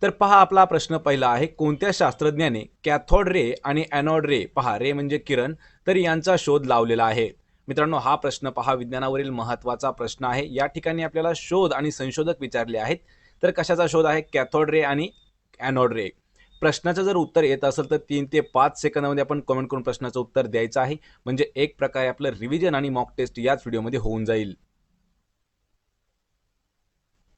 तर पहा आपला प्रश्न पहिला आहे, कोणत्या शास्त्रज्ञाने कॅथोड रे आणि एनोड रे, पहा रे म्हणजे किरण, तर यांचा शोध लावलेला आहे? मित्रांनो, हा प्रश्न पहा विज्ञानावरील महत्त्वाचा प्रश्न आहे. या ठिकाणी आपल्याला शोध आणि संशोधक विचारले आहेत. तर कशाचा शोध आहे? कॅथोड रे आणि एनोड रे. प्रश्नाचं जर उत्तर येत असेल तर 3 ते 5 सेकंदामध्ये आपण कमेंट करून प्रश्नाचं उत्तर द्यायचं आहे. म्हणजे एक प्रकारे आपलं रिव्हिजन आणि मॉक टेस्ट याच व्हिडिओमध्ये होऊन जाईल.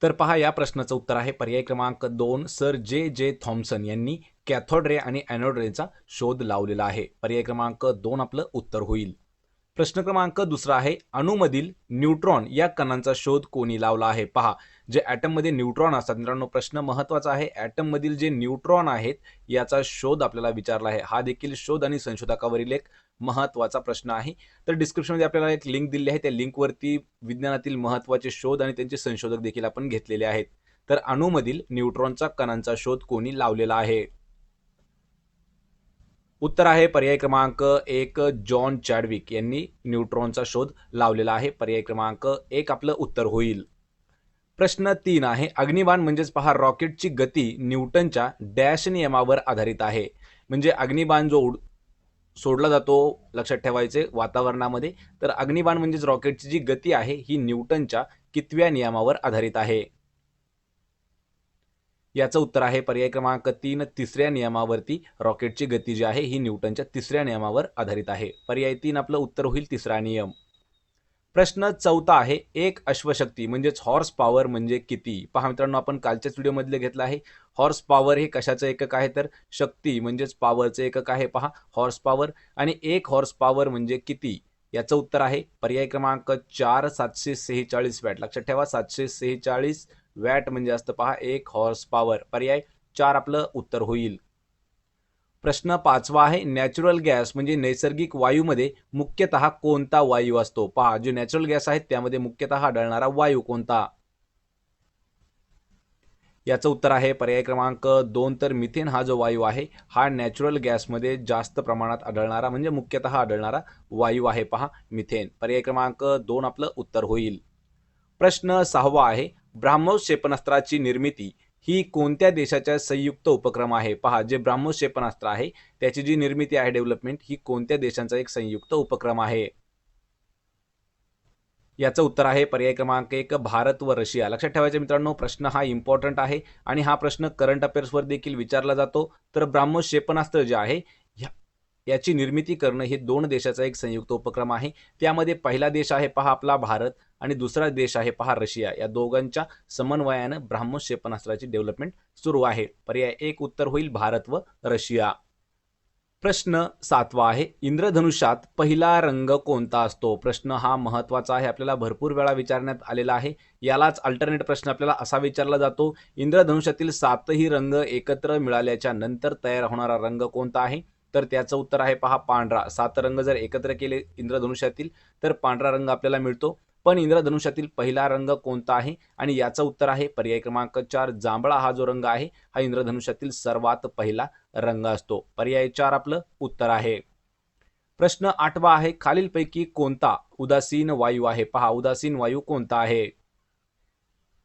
तर पहा या प्रश्नाचं उत्तर आहे पर्याय क्रमांक 2, सर जे जे थॉम्सन यांनी कॅथोड रे आणि एनोड रेचा शोध लावलेला आहे. पर्याय क्रमांक 2 आपलं उत्तर होईल. प्रश्न क्रमांक दुसरा आहे, अणूमधील न्यूट्रॉन या कणांचा शोध कोणी लावला आहे? पहा, जे ॲटममध्ये न्यूट्रॉन असतात मित्रांनो, प्रश्न महत्त्वाचा आहे. ॲटममधील जे न्यूट्रॉन आहेत याचा शोध आपल्याला विचारला आहे. हा देखील शोध आणि संशोधकावरील एक महत्त्वाचा प्रश्न आहे. तर डिस्क्रिप्शनमध्ये आपल्याला एक लिंक दिली आहे. त्या लिंकवरती विज्ञानातील महत्त्वाचे शोध आणि त्यांचे संशोधक देखील आपण घेतलेले आहेत. तर अणूमधील न्यूट्रॉनचा कणांचा शोध कोणी लावलेला आहे? उत्तर आहे पर्याय क्रमांक 1, जॉन चॅडविक यांनी न्यूट्रॉनचा शोध लावलेला आहे. पर्याय क्रमांक 1 आपलं उत्तर होईल. प्रश्न 3 आहे, अग्निबाण म्हणजेच पहा रॉकेटची गती न्यूटनच्या डॅश नियमावर आधारित आहे. म्हणजे अग्निबाण जो सोडला जातो, लक्षात ठेवायचे वातावरणामध्ये, तर अग्निबाण म्हणजेच रॉकेटची जी गती आहे ही न्यूटनच्या कितव्या नियमावर आधारित आहे? याचं उत्तर आहे पर्याय क्रमांक 3, तिसऱ्या नियमावरती रॉकेटची गती जी आहे ही न्यूटनच्या तिसऱ्या नियमावर आधारित आहे. पर्याय 3 आपलं उत्तर होईल, तिसरा नियम. प्रश्न 4 आहे, एक अश्वशक्ती म्हणजेच हॉर्स पॉवर म्हणजे किती? पहा मित्रांनो, आपण कालच्याच व्हिडिओमधले घेतलं आहे. हॉर्स पॉवर हे कशाचं एकक आहे? तर शक्ती म्हणजेच पॉवरचं एकक आहे. पहा हॉर्स पॉवर, आणि एक हॉर्स पॉवर म्हणजे किती? याचं उत्तर आहे पर्याय क्रमांक 4, 746 वॅट. लक्षात ठेवा, 746 वॅट म्हणजे असतं पहा एक हॉर्स पॉवर. पर्याय 4 आपलं उत्तर होईल. प्रश्न 5 आहे, नॅचरल गॅस म्हणजे नैसर्गिक वायूमध्ये मुख्यतः कोणता वायू असतो? पहा, जे नॅचरल गॅस आहेत त्यामध्ये मुख्यतः आढळणारा वायू कोणता? याचं उत्तर आहे पर्याय क्रमांक 2, तर मिथेन हा जो वायू आहे हा नॅचरल गॅसमध्ये जास्त प्रमाणात आढळणारा म्हणजे मुख्यतः आढळणारा वायू आहे. पहा मिथेन. पर्याय क्रमांक 2 आपलं उत्तर होईल. प्रश्न 6 आहे, ब्राह्मोस क्षेपणास्त्राची निर्मिती ही कोणत्या देशाच्या संयुक्त उपक्रम आहे? पहा, जे ब्राह्मोस क्षेपणास्त्र आहे त्याची जी निर्मिती आहे, डेव्हलपमेंट, ही कोणत्या देशांचा एक संयुक्त उपक्रम आहे? याचं उत्तर आहे पर्याय क्रमांक 1, भारत व रशिया. लक्षात ठेवायचं मित्रांनो, प्रश्न हा इम्पॉर्टंट आहे आणि हा प्रश्न करंट अफेअर्सवर देखील विचारला जातो. तर ब्राह्मोस क्षेपणास्त्र जे आहे याची निर्मिती करणं हे 2 देशाचा एक संयुक्त उपक्रम आहे. त्यामध्ये पहिला देश आहे पहा आपला भारत, आणि दुसरा देश आहे पहा रशिया. या दोघांच्या समन्वयानं ब्राह्मोस क्षेपणास्त्राची डेव्हलपमेंट सुरू आहे. पर्याय 1 उत्तर होईल, भारत व रशिया. प्रश्न 7 आहे, इंद्रधनुष्यात पहिला रंग कोणता असतो? प्रश्न हा महत्त्वाचा आहे, आपल्याला भरपूर वेळा विचारण्यात आलेला आहे. यालाच अल्टरनेट प्रश्न आपल्याला असा विचारला जातो, इंद्रधनुष्यातील 7ही रंग एकत्र मिळाल्याच्या नंतर तयार होणारा रंग कोणता आहे? तर त्याचं उत्तर आहे पहा पांढरा. 7 रंग जर एकत्र केले इंद्रधनुष्यातील तर पांढरा रंग आपल्याला मिळतो. पण इंद्रधनुष्यातील पहिला रंग कोणता आहे? आणि याचं उत्तर आहे पर्याय क्रमांक 4, जांभळा. हा जो रंग आहे हा इंद्रधनुष्यातील सर्वात पहिला रंग असतो. पर्याय 4 आपलं उत्तर आहे. प्रश्न 8 आहे, खालीलपैकी कोणता उदासीन वायू आहे? पहा, उदासीन वायू कोणता आहे?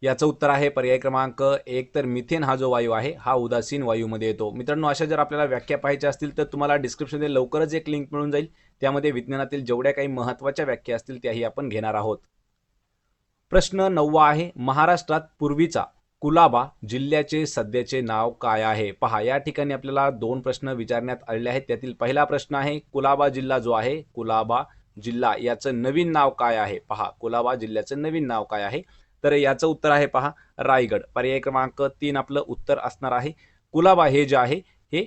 याचं उत्तर आहे पर्याय क्रमांक 1, तर मिथेन हा जो वायू आहे हा उदासीन वायूमध्ये येतो. मित्रांनो, अशा जर आपल्याला व्याख्या पाहायच्या असतील तर तुम्हाला डिस्क्रिप्शनमध्ये लवकरच एक लिंक मिळून जाईल. त्यामध्ये विज्ञानातील जेवढ्या काही महत्त्वाच्या व्याख्या असतील त्याही आपण घेणार आहोत. प्रश्न 9 आहे, महाराष्ट्रात पूर्वीचा कुलाबा जिल्ह्याचे सध्याचे नाव काय आहे? पहा, या ठिकाणी आपल्याला 2 प्रश्न विचारण्यात आलेले आहेत. त्यातील पहिला प्रश्न आहे, कुलाबा जिल्हा जो आहे, कुलाबा जिल्हा याचं नवीन नाव काय आहे? पहा, कुलाबा जिल्ह्याचं नवीन नाव काय आहे? तर याचं उत्तर आहे पहा रायगड. पर्याय क्रमांक 3 आपलं उत्तर असणार आहे. कुलाबा हे जे आहे हे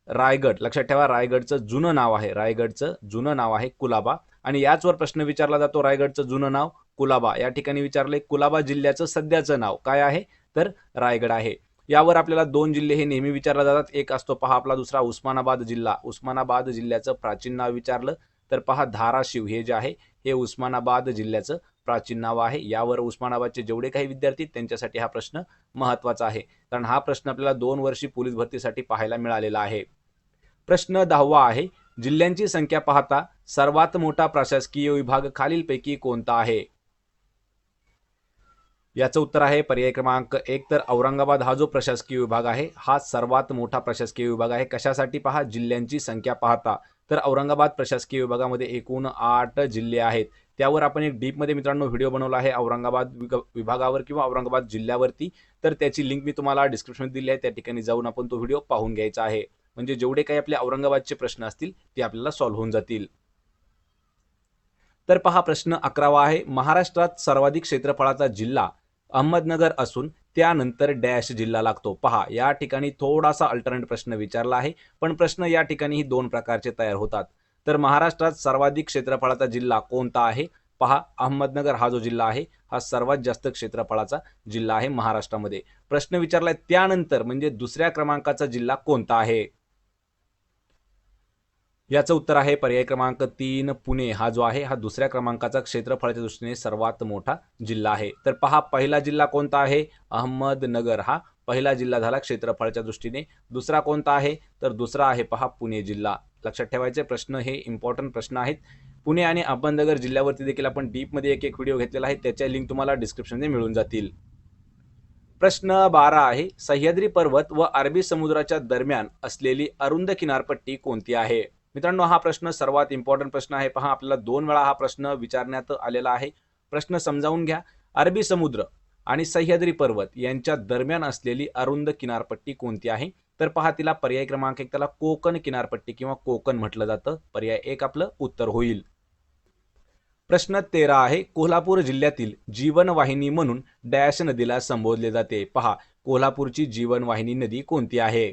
रायगड, लक्षात ठेवा, रायगडचं जुनं नाव आहे. रायगडचं जुनं नाव आहे कुलाबा. आणि याचवर प्रश्न विचारला जातो, रायगडचं जुनं नाव कुलाबा. या ठिकाणी विचारले कुलाबा जिल्ह्याचं सध्याचं नाव काय आहे? तर रायगड आहे. यावर आपल्याला 2 जिल्हे हे नेहमी विचारले जातात. एक असतो पहा आपला दुसरा उस्मानाबाद जिल्हा. उस्मानाबाद जिल्ह्याचं प्राचीन नाव विचारलं तर पहा धाराशिव हे जे आहे हे उस्मानाबाद जिल्ह्याचं प्राचीन नाव आहे. यावर उस्मानाबादचे जेवढे काही विद्यार्थी त्यांच्यासाठी हा प्रश्न महत्त्वाचा आहे, कारण हा प्रश्न आपल्याला 2 वर्षी पोलीस भरतीसाठी पाहायला मिळालेला आहे. प्रश्न 10 आहे, जिल्ह्यांची संख्या पाहता सर्वात मोठा प्रशासकीय विभाग खालीलपैकी कोणता आहे? याचं उत्तर आहे पर्याय क्रमांक 1. तर औरंगाबाद हा जो प्रशासकीय विभाग आहे हा सर्वात मोठा प्रशासकीय विभाग आहे. कशासाठी पहा, जिल्ह्यांची संख्या पाहता तर औरंगाबाद प्रशासकीय विभागामध्ये एकूण 8 जिल्हे आहेत. त्यावर आपण एक डीपमध्ये मित्रांनो व्हिडिओ बनवला आहे औरंगाबाद विभागावर किंवा औरंगाबाद जिल्ह्यावरती. तर त्याची लिंक मी तुम्हाला डिस्क्रिप्शनमध्ये दिली आहे. त्या ठिकाणी जाऊन आपण तो व्हिडिओ पाहून घ्यायचा आहे. म्हणजे जेवढे काही आपले औरंगाबादचे प्रश्न असतील ते आपल्याला सॉल्व्ह होऊन जातील. तर पहा प्रश्न 11वा आहे. महाराष्ट्रात सर्वाधिक क्षेत्रफळाचा जिल्हा अहमदनगर असून त्यानंतर डॅश जिल्हा लागतो. पहा या ठिकाणी थोडासा अल्टरनेट प्रश्न विचारला आहे, पण प्रश्न या ठिकाणी दोन प्रकारचे तयार होतात. तर महाराष्ट्रात सर्वाधिक क्षेत्रफळाचा जिल्हा कोणता आहे? पहा, अहमदनगर हा जो जिल्हा आहे हा सर्वात जास्त क्षेत्रफळाचा जिल्हा आहे महाराष्ट्रामध्ये. प्रश्न विचारलाय त्यानंतर म्हणजे दुसऱ्या क्रमांकाचा जिल्हा कोणता आहे? याचं उत्तर आहे पर्याय क्रमांक 3 पुणे हा जो आहे हा दुसऱ्या क्रमांकाचा क्षेत्रफळाच्या दृष्टीने सर्वात मोठा जिल्हा आहे. तर पहा पहिला जिल्हा कोणता आहे? अहमदनगर हा पहिला जिल्हा झाला क्षेत्रफळाच्या दृष्टीने. दुसरा कोणता आहे? तर दुसरा आहे पहा पुणे जिल्हा. लक्षात ठेवायचे प्रश्न हे इम्पॉर्टंट प्रश्न आहेत. पुणे आणि अहमदनगर जिल्ह्यावरती देखील आपण डीपमध्ये एक व्हिडिओ घेतलेला आहे, त्याच्या लिंक तुम्हाला डिस्क्रिप्शनमध्ये मिळून जातील. प्रश्न 12 आहे. सह्याद्री पर्वत व अरबी समुद्राच्या दरम्यान असलेली अरुंद किनारपट्टी कोणती आहे? मित्रांनो हा प्रश्न सर्वात इम्पॉर्टंट प्रश्न आहे. पहा आपल्याला 2 वेळा हा प्रश्न विचारण्यात आलेला आहे. प्रश्न समजावून घ्या. अरबी समुद्र आणि सह्याद्री पर्वत यांच्या दरम्यान असलेली अरुंद किनारपट्टी कोणती आहे? तर पहा तिला पर्याय क्रमांक 1 त्याला कोकण किनारपट्टी किंवा कोकण म्हटलं जातं. पर्याय 1 आपलं उत्तर होईल. प्रश्न 13 आहे. कोल्हापूर जिल्ह्यातील जीवनवाहिनी म्हणून डॅश नदीला संबोधले जाते. पहा कोल्हापूरची जीवनवाहिनी नदी कोणती आहे?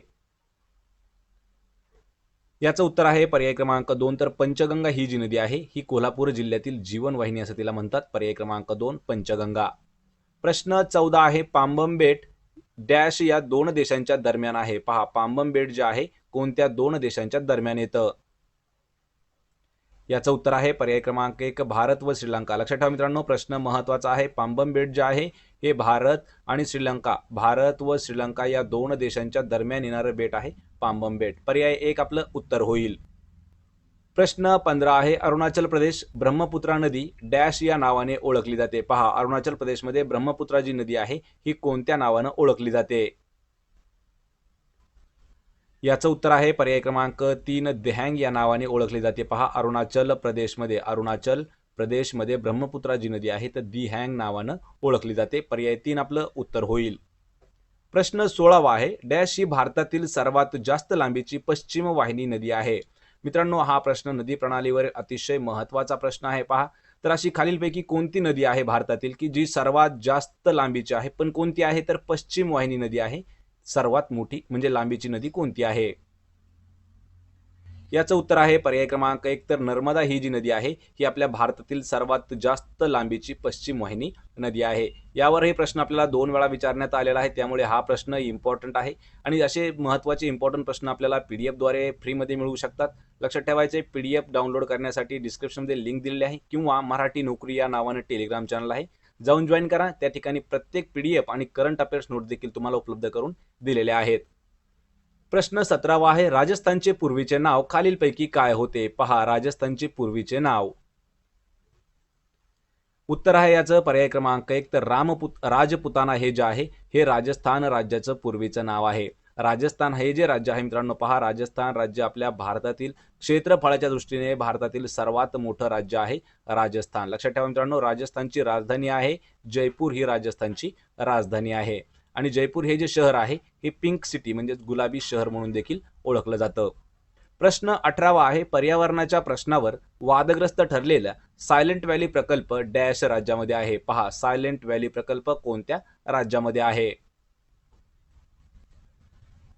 याचं उत्तर आहे पर्याय क्रमांक 2. तर पंचगंगा ही जी नदी आहे ही कोल्हापूर जिल्ह्यातील जीवनवाहिनी असं तिला म्हणतात. पर्याय क्रमांक 2 पंचगंगा. प्रश्न 14 आहे. पांबम बेट डॅश या दोन देशांच्या दरम्यान आहे. पहा पांबम बेट जे आहे कोणत्या दोन देशांच्या दरम्यान येतं? याचं उत्तर आहे पर्याय क्रमांक 1 भारत व श्रीलंका. लक्षात ठेवा मित्रांनो प्रश्न महत्वाचा आहे. पांबम बेट जे आहे हे भारत आणि श्रीलंका, भारत व श्रीलंका या दोन देशांच्या दरम्यान येणारं बेट आहे पांबम बेट. पर्याय 1 आपलं उत्तर होईल. प्रश्न 15 आहे. अरुणाचल प्रदेश ब्रह्मपुत्रा नदी डॅश या नावाने ओळखली जाते. पहा अरुणाचल प्रदेशमध्ये ब्रह्मपुत्रा जी नदी आहे ही कोणत्या नावानं ओळखली जाते? याचं उत्तर आहे पर्याय क्रमांक 3 दिहँग या नावाने ओळखली जाते. पहा अरुणाचल प्रदेशमध्ये ब्रह्मपुत्रा जी नदी आहे तर दिहँग नावानं ओळखली जाते. पर्याय 3 आपलं उत्तर होईल. प्रश्न 16वा आहे. डॅश ही भारतातील सर्वात जास्त लांबीची पश्चिम वाहिनी नदी आहे. मित्रांनो हा प्रश्न नदी प्रणालीवर अतिशय महत्वाचा प्रश्न आहे. पहा तर अशी खालीलपैकी कोणती नदी आहे भारतातील की जी सर्वात जास्त लांबीची आहे, पण कोणती आहे तर पश्चिम वाहिनी नदी आहे. सर्वात मोठी म्हणजे लांबीची नदी कोणती आहे? याचं उत्तर आहे पर्याय क्रमांक 1 तर नर्मदा ही जी नदी आहे ही आपल्या भारतातील सर्वात जास्त लांबीची पश्चिम वाहिनी नदी आहे. यावर हे प्रश्न आपल्याला 2 वेळा विचारण्यात आलेला आहे, त्यामुळे हा प्रश्न इम्पॉर्टंट आहे. आणि असे महत्त्वाचे इम्पॉर्टंट प्रश्न आपल्याला PDF द्वारे फ्रीमध्ये मिळू शकतात. लक्षात ठेवायचे PDF डाउनलोड करण्यासाठी डिस्क्रिप्शनमध्ये लिंक दिलेली आहे किंवा मराठी नोकरी या नावानं टेलिग्राम चॅनल आहे, जाऊन जॉईन करा. त्या ठिकाणी प्रत्येक PDF आणि करंट अफेअर्स नोट देखील तुम्हाला उपलब्ध करून दिलेले आहेत. प्रश्न 17वा आहे. राजस्थानचे पूर्वीचे नाव खालीलपैकी काय होते? पहा राजस्थानचे पूर्वीचे नाव. उत्तर आहे याचं पर्याय क्रमांक 1 तर राजपुताना हे जे आहे हे राजस्थान राज्याचं पूर्वीचं नाव आहे. राजस्थान हे जे राज्य आहे मित्रांनो पहा राजस्थान राज्य आपल्या भारतातील क्षेत्रफळाच्या दृष्टीने भारतातील सर्वात मोठं राज्य आहे राजस्थान. लक्षात ठेवा मित्रांनो राजस्थानची राजधानी आहे जयपूर, ही राजस्थानची राजधानी आहे. आणि जयपूर हे जे शहर आहे हे पिंक सिटी म्हणजे गुलाबी शहर म्हणून देखील ओळखलं जातं. प्रश्न 18वा आहे. पर्यावरणाच्या प्रश्नावर वादग्रस्त ठरलेला सायलेंट व्हॅली प्रकल्प डॅश राज्यामध्ये आहे. पहा सायलेंट व्हॅली प्रकल्प कोणत्या राज्यामध्ये आहे?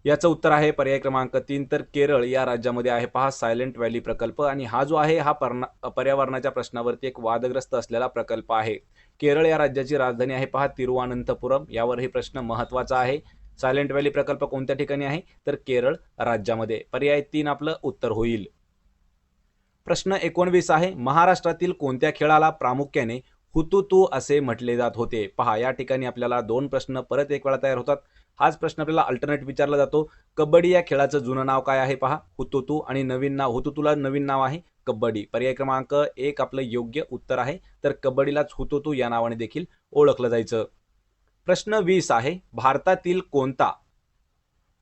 याचं उत्तर आहे पर्याय क्रमांक 3 तर केरळ या राज्यामध्ये आहे. पहा सायलेंट व्हॅली प्रकल्प. आणि हा जो आहे हा पर्यावरणाच्या प्रश्नावरती एक वादग्रस्त असलेला प्रकल्प आहे. केरळ या राज्याची राजधानी आहे पहा तिरुवनंतपुरम. यावर हे प्रश्न महत्वाचा आहे. सायलेंट व्हॅली प्रकल्प कोणत्या ठिकाणी आहे तर केरळ राज्यामध्ये. पर्याय 3 आपलं उत्तर होईल. प्रश्न 19 आहे. महाराष्ट्रातील कोणत्या खेळाला प्रामुख्याने हुतुतू असे म्हटले जात होते? पहा या ठिकाणी आपल्याला 2 प्रश्न परत एक वेळा तयार होतात. हाच प्रश्न आपल्याला अल्टरनेट विचारला जातो. कबड्डी या खेळाचं जुनं नाव काय आहे? पहा हुतुतू. आणि नवीन नाव हुतुतूला नवीन नाव आहे कबड्डी. पर्याय क्रमांक 1 आपलं योग्य उत्तर आहे. तर कबड्डीलाच हुतुतू या नावाने देखील ओळखलं जायचं. प्रश्न 20 आहे, भारतातील कोणता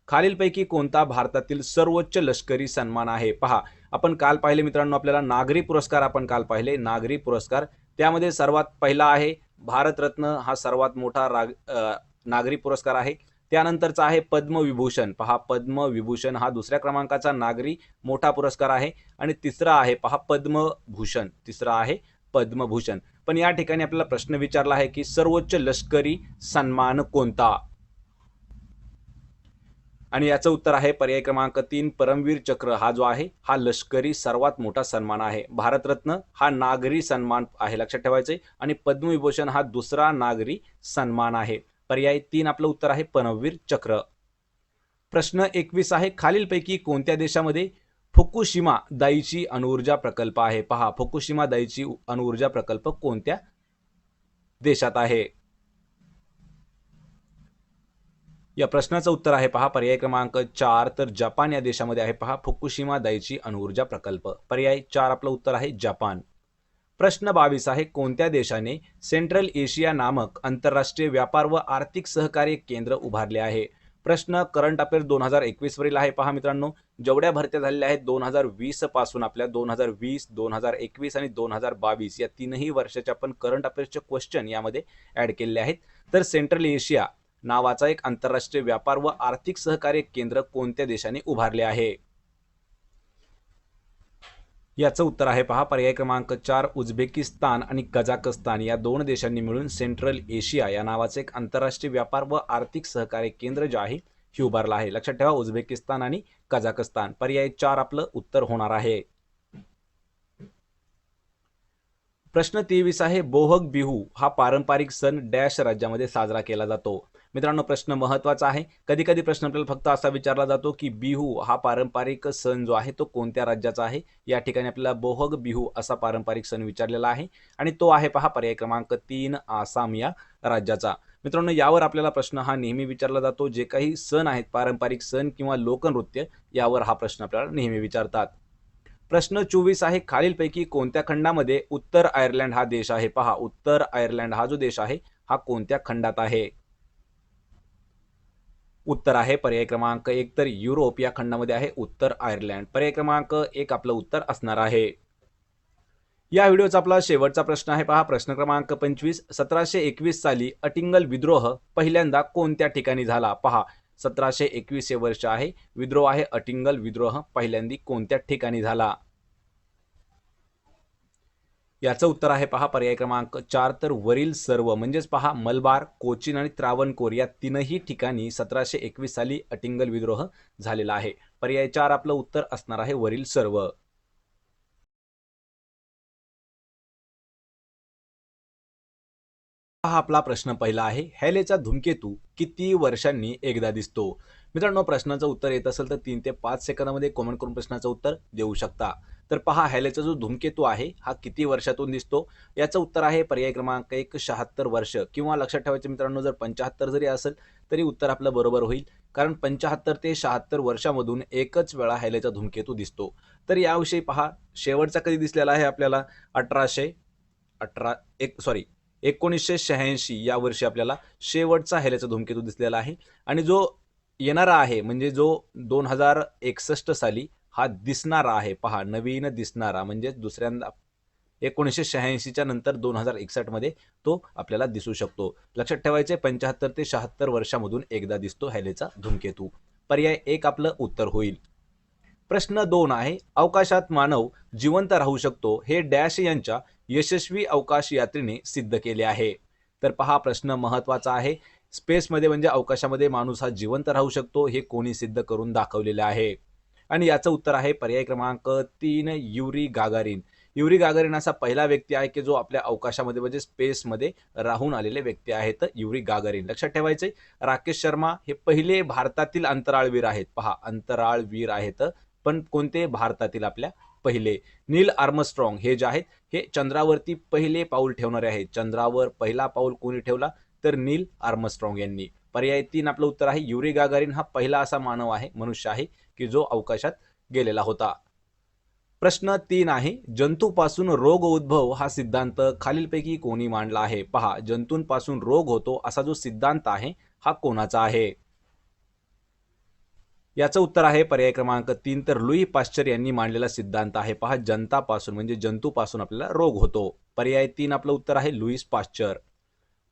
खालीलपैकी कोणता भारतातील सर्वोच्च लष्करी सन्मान आहे? पहा, आपण काल पाहिले मित्रांनो, आपल्याला नागरी पुरस्कार आपण काल पाहिले, नागरी पुरस्कार त्यामध्ये सर्वात पहिला आहे भारतरत्न, हा सर्वात मोठा नागरी पुरस्कार आहे. त्यानंतरचा आहे पद्मविभूषण. पहा, पद्मविभूषण हा दुसऱ्या क्रमांकाचा नागरी मोठा पुरस्कार आहे. आणि तिसरा आहे पहा पद्मभूषण, तिसरा आहे पद्मभूषण. पण या ठिकाणी आपल्याला प्रश्न विचारला आहे की सर्वोच्च लष्करी सन्मान कोणता, आणि याचं उत्तर आहे पर्याय क्रमांक 3 परमवीर चक्र. हा जो आहे हा लष्करी सर्वात मोठा सन्मान आहे. भारतरत्न हा नागरी सन्मान आहे, लक्षात ठेवायचे, आणि पद्मविभूषण हा दुसरा नागरी सन्मान आहे. पर्याय 3 आपलं उत्तर आहे परमवीर चक्र. प्रश्न 21 आहे, खालीलपैकी कोणत्या देशामध्ये फुकुशिमा दाइची अणुऊर्जा प्रकल्प आहे? पहा, फुकुशिमा दाइची अणुऊर्जा प्रकल्प कोणत्या देशात आहे? या प्रश्नाचं उत्तर आहे पहा पर्याय क्रमांक 4 तर जपान या देशामध्ये आहे पहा फुकुशिमा दाइची अणुऊर्जा प्रकल्प. पर्याय 4 आपलं उत्तर आहे जपान. प्रश्न 22 आहे, कोणत्या देशाने सेंट्रल एशिया नामक आंतरराष्ट्रीय व्यापार व आर्थिक सहकार्य केंद्र उभारले आहे? प्रश्न करंट अफेअर्स 2021 वरील आहे पहा मित्रांनो. जेवढ्या भरत्या झालेल्या आहेत 2020 पासून, आपल्या 2020, 2021 आणि 2022 या तीनही वर्षाचे आपण करंट अफेअर्सचे क्वेश्चन यामध्ये ऍड केलेले आहेत. तर सेंट्रल एशिया नावाचा एक आंतरराष्ट्रीय व्यापार व आर्थिक सहकार्य केंद्र कोणत्या देशाने उभारले आहे? याचं उत्तर आहे पहा पर्याय क्रमांक 4 उझबेकिस्तान आणि कझाकस्तान या दोन देशांनी मिळून सेंट्रल एशिया या नावाचे एक आंतरराष्ट्रीय व्यापार व आर्थिक सहकार्य केंद्र जे आहे हे उभारलं आहे. लक्षात ठेवा, उझबेकिस्तान आणि कझाकस्तान. पर्याय 4 आपलं उत्तर होणार आहे. प्रश्न 23 आहे, बोहग बिहू हा पारंपरिक सण डॅश राज्यामध्ये साजरा केला जातो? मित्रांनो, प्रश्न महत्वाचा आहे. कधी कधी प्रश्न आपल्याला फक्त असा विचारला जातो की बिहू हा पारंपरिक सण जो आहे तो कोणत्या राज्याचा आहे. या ठिकाणी आपल्याला बोहग बिहू असा पारंपरिक सण विचारलेला आहे आणि तो आहे पहा पर्याय क्रमांक 3 आसाम या राज्याचा. मित्रांनो, यावर आपल्याला प्रश्न हा नेहमी विचारला जातो. जे काही सण आहेत, पारंपरिक सण किंवा लोकनृत्य, यावर हा प्रश्न आपल्याला नेहमी विचारतात. प्रश्न 24 आहे, खालीलपैकी कोणत्या खंडामध्ये उत्तर आयर्लंड हा देश आहे? पहा, उत्तर आयर्लंड हा जो देश आहे हा कोणत्या खंडात आहे? उत्तर आहे पर्याय क्रमांक 1 तर युरोप या खंडामध्ये आहे उत्तर आयर्लंड. पर्याय क्रमांक 1 आपलं उत्तर असणार आहे. या व्हिडिओचा आपला शेवटचा प्रश्न आहे पहा प्रश्न क्रमांक 25. 1721 साली अटिंगल विद्रोह पहिल्यांदा कोणत्या ठिकाणी झाला? पहा, 1721 हे वर्ष आहे. विद्रोह आहे अटिंगल विद्रोह पहिल्यांदा कोणत्या ठिकाणी झाला? याचं उत्तर आहे पहा पर्याय क्रमांक 4 तर वरील सर्व, म्हणजेच पहा मलबार, कोचीन आणि त्रावणकोर या तीनही ठिकाणी 1721 साली अटिंगल विद्रोह झालेला आहे. पर्याय 4 आपलं उत्तर असणार आहे वरील सर्व. हा आपला प्रश्न पहिला आहे, हॅलेचा धूमकेतू किती वर्षांनी एकदा दिसतो? मित्रांनो, प्रश्नाचं उत्तर येत असेल तर 3 ते 5 सेकंदामध्ये कमेंट करून प्रश्नाचं उत्तर देऊ शकता. तर पहा, हॅलेचा जो धूमकेतू आहे हा किती वर्षातून दिसतो? याचं उत्तर आहे पर्याय क्रमांक 1 76 वर्ष, किंवा लक्षात ठेवायचं मित्रांनो, जर 75 जरी असेल तरी उत्तर आपलं बरोबर होईल, कारण 75 ते 76 वर्षामधून एकच वेळा हॅलेचा धूमकेतू दिसतो. तर याविषयी पहा, शेवटचा कधी दिसलेला आहे आपल्याला 1986 या वर्षी आपल्याला शेवटचा हॅलेचा धूमकेतू दिसलेला आहे. आणि जो येणारा आहे म्हणजे जो 2061 साली हा दिसणारा आहे, पहा नवीन दिसणारा, म्हणजे दुसऱ्यांदा 1986च्या नंतर 2061 मध्ये तो आपल्याला दिसू शकतो. लक्षात ठेवायचे 75 ते 76 वर्षामधून एकदा दिसतो हॅलेचा धूमकेतू. पर्याय 1 आपलं उत्तर होईल. प्रश्न 2 आहे, अवकाशात मानव जिवंत राहू शकतो हे डॅश यांच्या यशस्वी अवकाश यात्रेने सिद्ध केले आहे? तर पहा, प्रश्न महत्वाचा आहे. स्पेसमध्ये म्हणजे अवकाशामध्ये माणूस हा जिवंत राहू शकतो हे कोणी सिद्ध करून दाखवलेले आहे? आणि याचं उत्तर आहे पर्याय क्रमांक 3 युरी गागारिन. युरी गागारिन असा पहिला व्यक्ती आहे की जो आपल्या अवकाशामध्ये म्हणजे स्पेसमध्ये राहून आलेले व्यक्ती आहेत युरी गागारिन. लक्षात ठेवायचे, राकेश शर्मा हे पहिले भारतातील अंतराळवीर आहेत. पहा, अंतराळवीर आहेत, पण कोणते? भारतातील आपल्या पहिले. नील आर्मस्ट्रॉंग हे जे आहेत हे चंद्रावरती पहिले पाऊल ठेवणारे आहेत. चंद्रावर पहिला पाऊल कोणी ठेवला? तर नील आर्मस्ट्रॉंग यांनी. पर्याय 3 आपलं उत्तर आहे. युरी गागारिन हा पहिला असा मानव आहे, मनुष्य आहे की जो अवकाशात गेलेला होता. प्रश्न 3 आहे, जंतूपासून रोग उद्भव हा सिद्धांत खालीलपैकी कोणी मांडला आहे? पहा, जंतूंपासून रोग होतो असा जो सिद्धांत आहे हा कोणाचा आहे? याचं उत्तर आहे पर्याय क्रमांक 3, तर लुई पाश्चर यांनी मांडलेला सिद्धांत आहे. पहा, जंतापासून म्हणजे जंतूपासून आपल्याला रोग होतो. पर्याय 3 आपलं उत्तर आहे लुईस पाश्चर.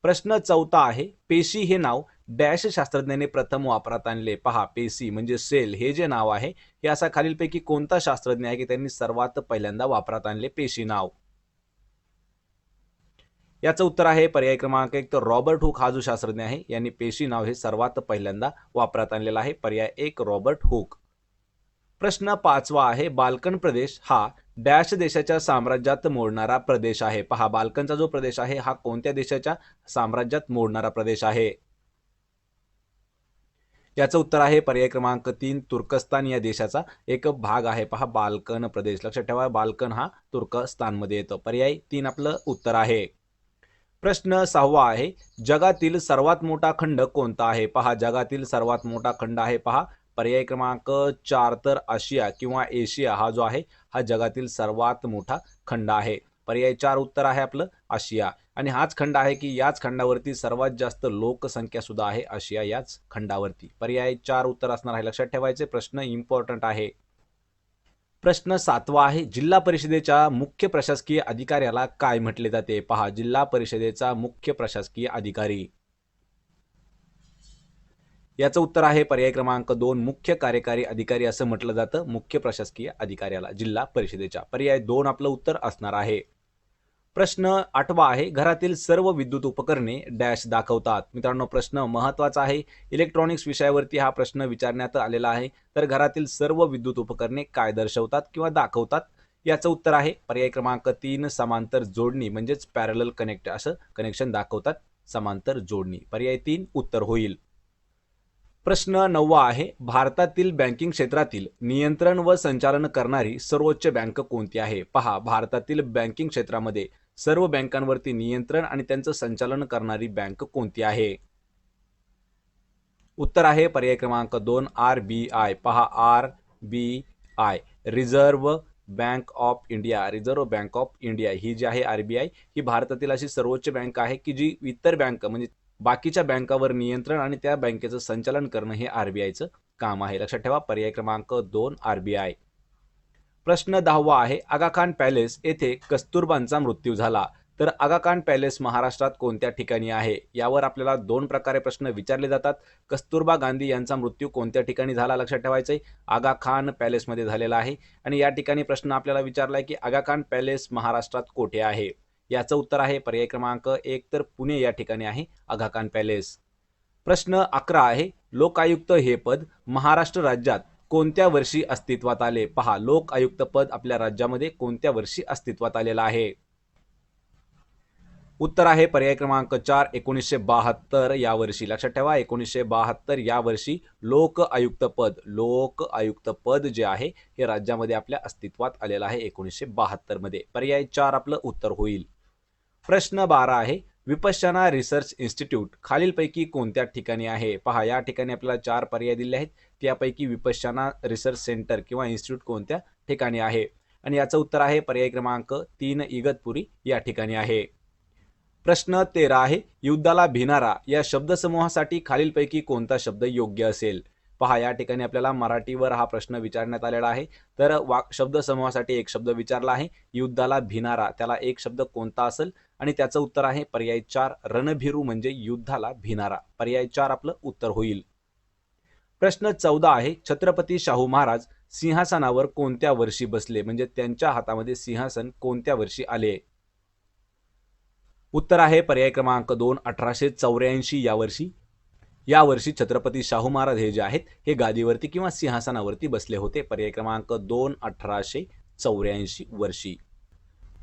प्रश्न 4 आहे, पेशी हे नाव डॅश शास्त्रज्ञाने प्रथम वापरात आणले? पहा, पेशी म्हणजे सेल हे जे नाव आहे हे असा खालीलपैकी कोणता शास्त्रज्ञ आहे की त्यांनी सर्वात पहिल्यांदा वापरात आणले पेशी नाव? याचं उत्तर आहे पर्याय क्रमांक 1, तर रॉबर्ट हुक हा जो शास्त्रज्ञ आहे यांनी पेशी नाव हे सर्वात पहिल्यांदा वापरात आणलेलं आहे. पर्याय 1 रॉबर्ट हुक. प्रश्न 5 आहे, बाल्कन प्रदेश हा डॅश देशाच्या साम्राज्यात मोडणारा प्रदेश आहे? पहा, बाल्कनचा जो प्रदेश आहे हा कोणत्या देशाच्या साम्राज्यात मोडणारा प्रदेश आहे? याचं उत्तर आहे पर्याय क्रमांक 3 तुर्कस्तान या देशाचा एक भाग आहे. पहा, बाल्कन प्रदेश लक्षात ठेवा, बाल्कन हा तुर्कस्तानमध्ये येतो. पर्याय 3 आपलं उत्तर आहे. प्रश्न 6 आहे, जगातील सर्वात मोठा खंड कोणता आहे? पहा, जगातील सर्वात मोठा खंड आहे पहा पर्याय क्रमांक 4, तर आशिया किंवा एशिया हा जो आहे हा जगातील सर्वात मोठा खंड आहे. पर्याय 4 उत्तर आहे आपलं आशिया. आणि हाच खंड आहे की याच खंडावरती सर्वात जास्त लोकसंख्या सुद्धा आहे आशिया याच खंडावरती. पर्याय 4 उत्तर असणार आहे, लक्षात ठेवायचे. प्रश्न इम्पॉर्टंट आहे. प्रश्न 7 आहे, जिल्हा परिषदेच्या मुख्य प्रशासकीय अधिकाऱ्याला काय म्हटले जाते? पहा, जिल्हा परिषदेचा मुख्य प्रशासकीय अधिकारी. याचं उत्तर आहे पर्याय क्रमांक 2 मुख्य कार्यकारी अधिकारी असं म्हटलं जातं मुख्य प्रशासकीय अधिकाऱ्याला जिल्हा परिषदेच्या. पर्याय 2 आपलं उत्तर असणार आहे. प्रश्न 8 आहे, घरातील सर्व विद्युत उपकरणे डॅश दाखवतात? मित्रांनो, प्रश्न महत्वाचा आहे. इलेक्ट्रॉनिक्स विषयावरती हा प्रश्न विचारण्यात आलेला आहे. तर घरातील सर्व विद्युत उपकरणे काय दर्शवतात किंवा दाखवतात? याचं उत्तर आहे पर्याय क्रमांक 3 समांतर जोडणी म्हणजेच पॅरलल कनेक्ट असं कनेक्शन दाखवतात. समांतर जोडणी. पर्याय 3 उत्तर होईल. प्रश्न 9 आहे, भारतातील बँकिंग क्षेत्रातील नियंत्रण व संचालन करणारी सर्वोच्च बँक कोणती आहे? पहा, भारतातील बँकिंग क्षेत्रामध्ये सर्व बँकांवरती नियंत्रण आणि त्यांचं संचालन करणारी बँक कोणती आहे? उत्तर आहे पर्याय क्रमांक 2 RBI. पहा, RBI reserve bank of India. Reserve bank of India ही जी आहे RBI ही भारतातील अशी सर्वोच्च बँक आहे की जी इतर बँक म्हणजे बाकीच्या बँकावर नियंत्रण आणि त्या बँकेचं संचालन करणं हे RBIचं काम आहे. लक्षात ठेवा, पर्याय क्रमांक 2 RBI. प्रश्न 10 आहे, आगा खान पॅलेस येथे कस्तुरबांचा मृत्यू झाला. तर आगा खान पॅलेस महाराष्ट्रात कोणत्या ठिकाणी आहे? यावर आपल्याला 2 प्रकारे प्रश्न विचारले जातात. कस्तुरबा गांधी यांचा मृत्यू कोणत्या ठिकाणी झाला? लक्षात ठेवायचंय, आगा खान पॅलेसमध्ये झालेला आहे. आणि या ठिकाणी प्रश्न आपल्याला विचारलाय की आगा खान पॅलेस महाराष्ट्रात कोठे आहे? याचं उत्तर आहे पर्याय क्रमांक 1, तर पुणे या ठिकाणी आहे आगा खान पॅलेस. प्रश्न 11 आहे, लोकायुक्त हे पद महाराष्ट्र राज्यात कोणत्या वर्षी अस्तित्वात आले? पहा, लोक आयुक्त पद आपल्या राज्यामध्ये कोणत्या वर्षी अस्तित्वात आलेलं आहे? उत्तर आहे पर्याय क्रमांक 4 1972 या वर्षी. लक्षात ठेवा, 1972 या वर्षी लोक आयुक्त पद जे आहे हे राज्यामध्ये आपल्या अस्तित्वात आलेलं आहे 1972 मध्ये. पर्याय 4 आपलं उत्तर होईल. प्रश्न 12 आहे, विपश्यना रिसर्च इन्स्टिट्यूट खालीलपैकी कोणत्या ठिकाणी आहे? पहा, या ठिकाणी आपल्याला 4 पर्याय दिले आहेत. त्यापैकी विपश्यना रिसर्च सेंटर किंवा इन्स्टिट्यूट कोणत्या ठिकाणी आहे? आणि याचं उत्तर आहे पर्याय क्रमांक 3 इगतपुरी या ठिकाणी आहे. प्रश्न 13 आहे, युद्धाला भिनारा या शब्दसमूहासाठी खालीलपैकी कोणता शब्द योग्य असेल? पहा, या ठिकाणी आपल्याला मराठीवर हा प्रश्न विचारण्यात आलेला आहे. तर शब्दसमूहासाठी एक शब्द विचारला आहे, युद्धाला भिनारा. त्याला एक शब्द कोणता असेल? आणि त्याचं उत्तर आहे पर्याय 4 रणभिरू म्हणजे युद्धाला भिनारा. पर्याय 4 आपलं उत्तर होईल. प्रश्न 14 आहे, छत्रपती शाहू महाराज सिंहासनावर कोणत्या वर्षी बसले? म्हणजे त्यांच्या हातामध्ये सिंहासन कोणत्या वर्षी आले? उत्तर आहे पर्याय क्रमांक 2 1884 या वर्षी. या वर्षी छत्रपती शाहू महाराज हे जे आहेत हे गादीवरती किंवा सिंहासनावरती बसले होते. पर्याय क्रमांक 2 1884 वर्षी.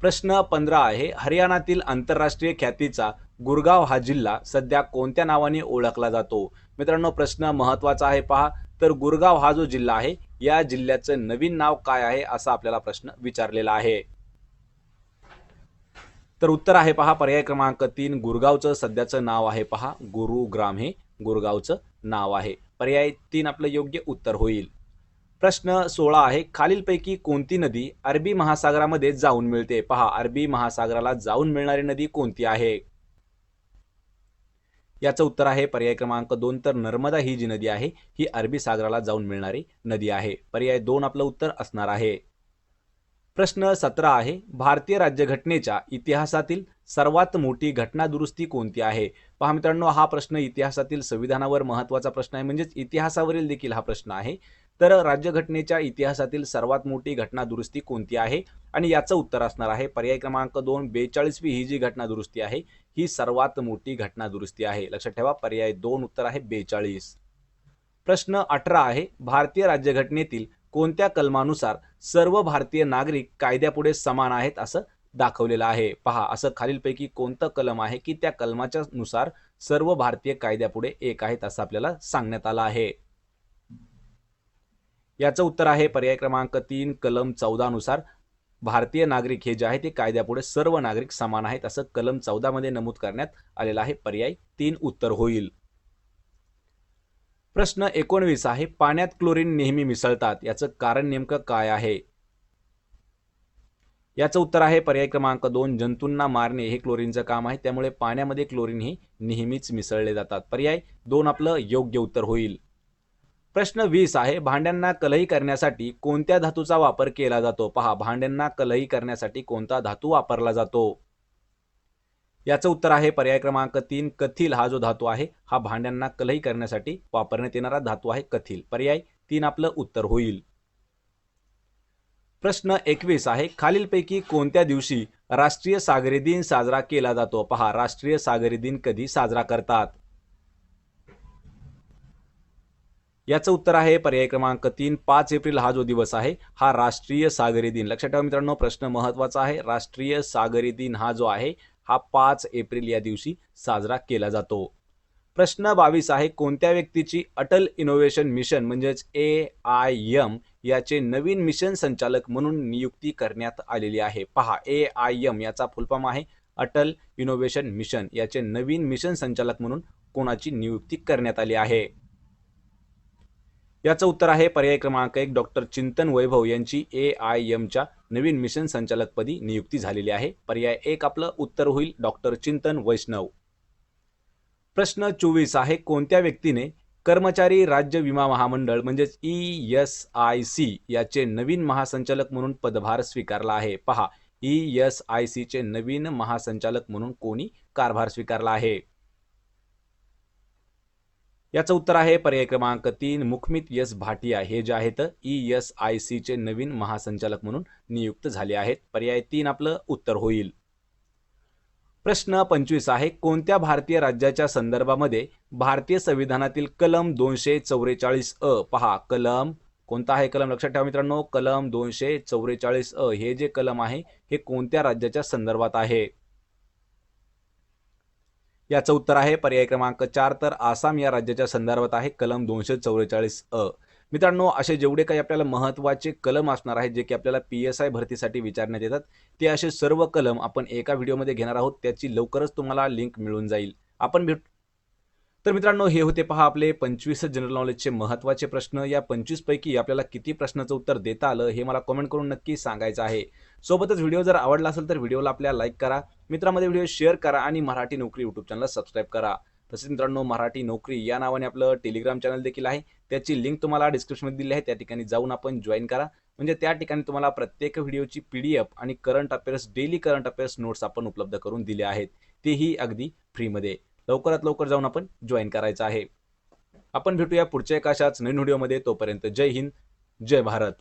प्रश्न 15 आहे, हरियाणातील आंतरराष्ट्रीय ख्यातीचा गुरगाव हा जिल्हा सध्या कोणत्या नावाने ओळखला जातो? मित्रांनो, प्रश्न महत्वाचा आहे पहा. तर गुरगाव हा जो जिल्हा आहे या जिल्ह्याचं नवीन नाव काय आहे असा आपल्याला प्रश्न विचारलेला आहे. तर उत्तर आहे पहा पर्याय क्रमांक 3 गुरगावचं सध्याचं नाव आहे पहा गुरुग्राम हे गुरगावचं नाव आहे. पर्याय 3 आपलं योग्य उत्तर होईल. प्रश्न 16 आहे, खालीलपैकी कोणती नदी अरबी महासागरामध्ये जाऊन मिळते? पहा, अरबी महासागराला जाऊन मिळणारी नदी कोणती आहे? याचं उत्तर आहे पर्याय क्रमांक 2, तर नर्मदा ही जी नदी आहे ही अरबी सागराला जाऊन मिळणारी नदी आहे. पर्याय 2 आपलं उत्तर असणार आहे. प्रश्न 17 आहे, भारतीय राज्यघटनेच्या इतिहासातील सर्वात मोठी घटना दुरुस्ती कोणती आहे? पहा मित्रांनो, हा प्रश्न इतिहासातील संविधानावर महत्त्वाचा प्रश्न आहे, म्हणजेच इतिहासावरील देखील हा प्रश्न आहे. तर राज्यघटनेच्या इतिहासातील सर्वात मोठी घटना दुरुस्ती कोणती आहे? आणि याचं उत्तर असणार आहे पर्याय क्रमांक 2, 42वी ही जी घटना दुरुस्ती आहे ही सर्वात मोठी घटना दुरुस्ती आहे. लक्षात ठेवा, पर्याय 2 उत्तर आहे 42. प्रश्न 18 आहे, भारतीय राज्यघटनेतील कोणत्या कलमानुसार सर्व भारतीय नागरिक कायद्यापुढे समान आहेत असं दाखवलेलं आहे? पहा, असं खालीलपैकी कोणतं कलम आहे की त्या कलमाच्या नुसार सर्व भारतीय कायद्यापुढे एक आहेत असं आपल्याला सांगण्यात आलं आहे? याचं उत्तर आहे पर्याय क्रमांक 3, कलम 14 नुसार भारतीय नागरिक हे जे आहे ते कायद्यापुढे सर्व नागरिक समान आहेत असं कलम 14 मध्ये नमूद करण्यात आलेलं आहे. पर्याय 3 उत्तर होईल. प्रश्न 19 आहे, पाण्यात क्लोरीन नेहमी मिसळतात याचं कारण नेमकं काय आहे? याचं उत्तर आहे पर्याय क्रमांक 2, जंतूंना मारणे हे क्लोरीनचं काम आहे, त्यामुळे पाण्यामध्ये क्लोरीन हे नेहमीच मिसळले जातात. पर्याय 2 आपलं योग्य उत्तर होईल. प्रश्न 20 आहे, भांड्यांना कलई करण्यासाठी कोणत्या धातूचा वापर केला जातो? पहा, भांड्यांना कलई करण्यासाठी कोणता धातू वापरला जातो? याचं उत्तर आहे पर्याय क्रमांक 3, कथील हा जो धातू आहे हा भांड्यांना कलई करण्यासाठी वापरण्यात येणारा धातू आहे कथील. पर्याय 3 आपलं उत्तर होईल. प्रश्न 21 आहे, खालीलपैकी कोणत्या दिवशी राष्ट्रीय सागरी दिन साजरा केला जातो? पहा, राष्ट्रीय सागरी दिन कधी साजरा करतात? याचं उत्तर आहे पर्याय क्रमांक 3, 5 एप्रिल हा जो दिवस आहे हा राष्ट्रीय सागरी दिन. लक्षात ठेवा मित्रांनो, प्रश्न महत्त्वाचा आहे. राष्ट्रीय सागरी दिन हा जो आहे हा 5 एप्रिल या दिवशी साजरा केला जातो. प्रश्न 22 आहे, कोणत्या व्यक्तीची अटल इनोव्हेशन मिशन म्हणजेच AIM याचे नवीन मिशन संचालक म्हणून नियुक्ती करण्यात आलेली आहे? पहा, AIM याचा फुल फॉर्म आहे अटल इनोव्हेशन मिशन. याचे नवीन मिशन संचालक म्हणून कोणाची नियुक्ती करण्यात आली आहे? याचं उत्तर आहे पर्याय क्रमांक 1, डॉक्टर चिंतन वैभव यांची AIMच्या नवीन मिशन संचालकपदी नियुक्ती झालेली आहे. पर्याय 1 आपलं उत्तर होईल डॉक्टर चिंतन वैष्णव. प्रश्न 24 आहे, कोणत्या व्यक्तीने कर्मचारी राज्य विमा महामंडळ म्हणजेच ESIC याचे नवीन महासंचालक म्हणून पदभार स्वीकारला आहे? पहा, ESIC चे नवीन महासंचालक म्हणून कोणी कारभार स्वीकारला आहे? याचं उत्तर आहे पर्याय क्रमांक 3, मुखमित एस भाटिया हे जे आहेत ESIC चे नवीन महासंचालक म्हणून नियुक्त झाले आहेत. पर्याय 3 आपलं उत्तर होईल. प्रश्न 25 आहे, कोणत्या भारतीय राज्याच्या संदर्भामध्ये भारतीय संविधानातील कलम 244 पहा, कलम कोणता आहे कलम? लक्षात ठेवा मित्रांनो, कलम 244 हे जे कलम आहे हे कोणत्या राज्याच्या संदर्भात आहे? याचं उत्तर आहे पर्याय क्रमांक 4, तर आसाम या राज्याच्या संदर्भात आहे कलम 244. मित्रांनो, असे जेवढे काही आपल्याला महत्त्वाचे कलम असणार आहेत जे की आपल्याला PSI भरतीसाठी विचारण्यात येतात ते असे सर्व कलम आपण एका व्हिडिओमध्ये घेणार आहोत. त्याची लवकरच तुम्हाला लिंक मिळून जाईल. आपण भेट तर मित्रांनो, हे होते पहा आपले 25 जनरल नॉलेजचे महत्त्वाचे प्रश्न. या 25 पैकी आपल्याला किती प्रश्नाचं उत्तर देता आलं हे मला कमेंट करून नक्की सांगायचं आहे. सोबतच व्हिडिओ जर आवडला असेल तर व्हिडिओला आपल्या लाईक करा, मित्रांमध्ये व्हिडिओ शेअर करा आणि मराठी नोकरी यूट्यूब चॅनलला सबस्क्राईब करा. तसेच मित्रांनो, मराठी नोकरी या नावाने आपलं टेलिग्राम चॅनल देखील आहे. त्याची लिंक तुम्हाला डिस्क्रिप्शनमध्ये दिली आहे. त्या ठिकाणी जाऊन आपण जॉईन करा. म्हणजे त्या ठिकाणी तुम्हाला प्रत्येक व्हिडिओची PDF आणि current affairs, daily current affairs notes आपण उपलब्ध करून दिले आहेत. तेही अगदी फ्रीमध्ये. लवकरात लवकर जाऊन आपण जॉईन करायचं आहे. आपण भेटूया पुढच्या एका अशाच नवीन व्हिडिओमध्ये. तोपर्यंत जय हिंद, जय भारत.